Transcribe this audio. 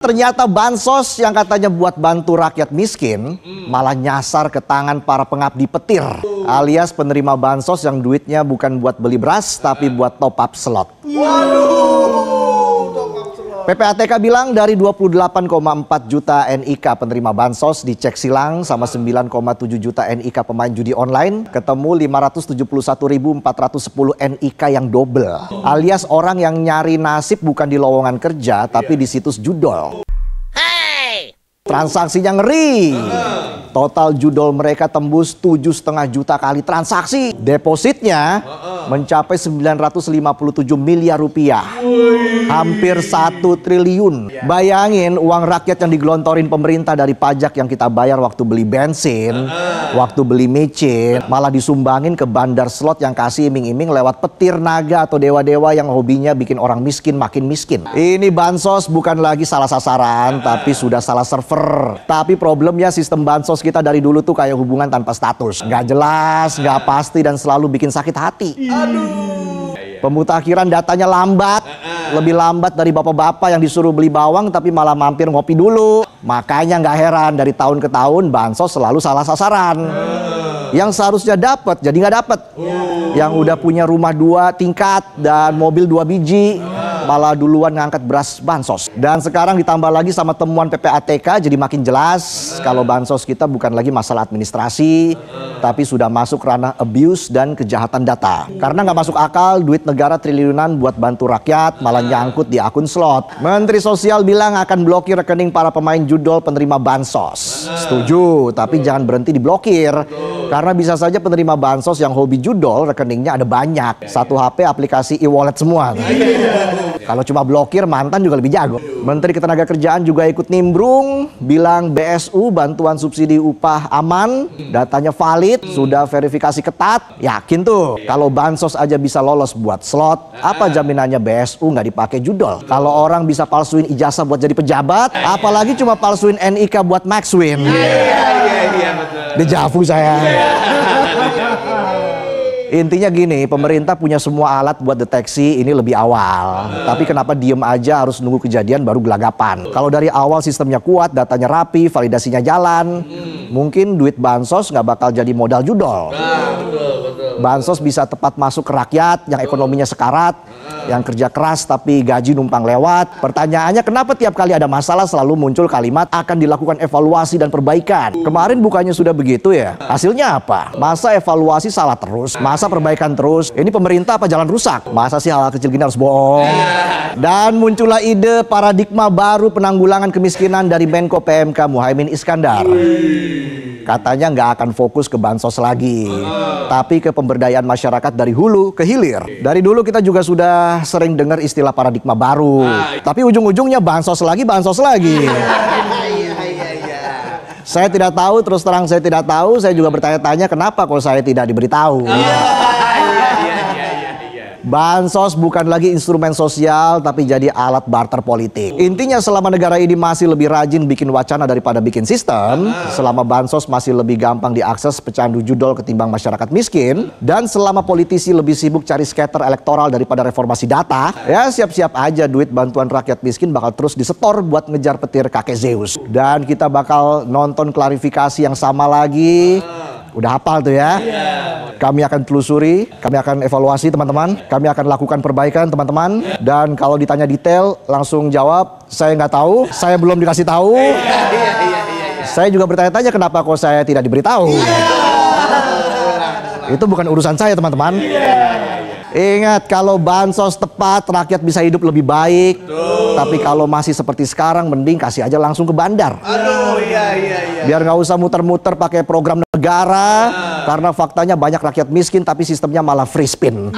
Ternyata bansos yang katanya buat bantu rakyat miskin malah nyasar ke tangan para pengabdi petir, alias penerima bansos yang duitnya bukan buat beli beras tapi buat top up slot. PPATK bilang dari 28,4 juta NIK penerima bansos dicek silang sama 9,7 juta NIK pemain judi online, ketemu 571.410 NIK yang double, alias orang yang nyari nasib bukan di lowongan kerja tapi di situs judol. Transaksinya ngeri. Total judol mereka tembus 7,5 juta kali transaksi. Depositnya mencapai 957 miliar rupiah. Hampir 1 triliun. Bayangin uang rakyat yang digelontorin pemerintah dari pajak yang kita bayar waktu beli bensin, waktu beli micin, malah disumbangin ke bandar slot yang kasih iming-iming lewat petir naga atau dewa-dewa yang hobinya bikin orang miskin makin miskin. Ini bansos bukan lagi salah sasaran, tapi sudah salah server. Tapi problemnya sistem bansos kita dari dulu tuh kayak hubungan tanpa status. Nggak jelas, nggak pasti, dan selalu bikin sakit hati. Pemutakhiran datanya lambat. Lebih lambat dari bapak-bapak yang disuruh beli bawang tapi malah mampir ngopi dulu. Makanya nggak heran dari tahun ke tahun bansos selalu salah sasaran. Yang seharusnya dapat jadi nggak dapat. Yang udah punya rumah 2 tingkat dan mobil 2 biji malah duluan ngangkat beras bansos. Dan sekarang ditambah lagi sama temuan PPATK, jadi makin jelas kalau bansos kita bukan lagi masalah administrasi, tapi sudah masuk ranah abuse dan kejahatan data. Karena nggak masuk akal duit negara triliunan buat bantu rakyat malah nyangkut di akun slot. Menteri Sosial bilang akan blokir rekening para pemain judol penerima bansos. Setuju, tapi jangan berhenti diblokir. Karena bisa saja penerima bansos yang hobi judol rekeningnya ada banyak. Satu HP aplikasi e-wallet semua. Kalau cuma blokir mantan juga lebih jago. Menteri Ketenagakerjaan juga ikut nimbrung, bilang BSU bantuan subsidi upah aman, datanya valid, sudah verifikasi ketat. Yakin tuh kalau bansos aja bisa lolos buat slot, apa jaminannya BSU nggak dipakai judol? Kalau orang bisa palsuin ijazah buat jadi pejabat, apalagi cuma palsuin NIK buat Maxwin. Dejavu saya. Intinya gini, pemerintah punya semua alat buat deteksi ini lebih awal. Tapi kenapa diem aja harus nunggu kejadian baru gelagapan? Kalau dari awal sistemnya kuat, datanya rapi, validasinya jalan, mungkin duit bansos nggak bakal jadi modal judol. Bansos bisa tepat masuk ke rakyat yang ekonominya sekarat, yang kerja keras tapi gaji numpang lewat. Pertanyaannya kenapa tiap kali ada masalah selalu muncul kalimat akan dilakukan evaluasi dan perbaikan? Kemarin bukannya sudah begitu ya? Hasilnya apa? Masa evaluasi salah terus? Masa perbaikan terus? Ini pemerintah apa jalan rusak? Masa sih hal kecil gini harus bohong? Dan muncullah ide paradigma baru penanggulangan kemiskinan dari Menko PMK Muhaimin Iskandar. Katanya nggak akan fokus ke bansos lagi, tapi ke pemberdayaan masyarakat dari hulu ke hilir. Dari dulu kita juga sudah sering dengar istilah paradigma baru, tapi ujung-ujungnya bansos lagi, bansos lagi. Saya tidak tahu, terus terang saya tidak tahu. Saya juga bertanya-tanya kenapa kok saya tidak diberitahu. Bansos bukan lagi instrumen sosial tapi jadi alat barter politik. Intinya selama negara ini masih lebih rajin bikin wacana daripada bikin sistem, selama bansos masih lebih gampang diakses pecandu judol ketimbang masyarakat miskin, dan selama politisi lebih sibuk cari scatter elektoral daripada reformasi data, ya siap-siap aja duit bantuan rakyat miskin bakal terus disetor buat ngejar petir kakek Zeus. Dan kita bakal nonton klarifikasi yang sama lagi. Udah hafal tuh ya. Kami akan telusuri, kami akan evaluasi teman-teman, kami akan lakukan perbaikan teman-teman. Dan kalau ditanya detail langsung jawab, saya nggak tahu, saya belum dikasih tahu. Saya juga bertanya-tanya kenapa kok saya tidak diberitahu. Itu bukan urusan saya teman-teman. Ingat, kalau bansos tepat rakyat bisa hidup lebih baik. Tapi kalau masih seperti sekarang mending kasih aja langsung ke bandar. Biar nggak usah muter-muter pakai program negara. Karena faktanya banyak rakyat miskin tapi sistemnya malah free spin.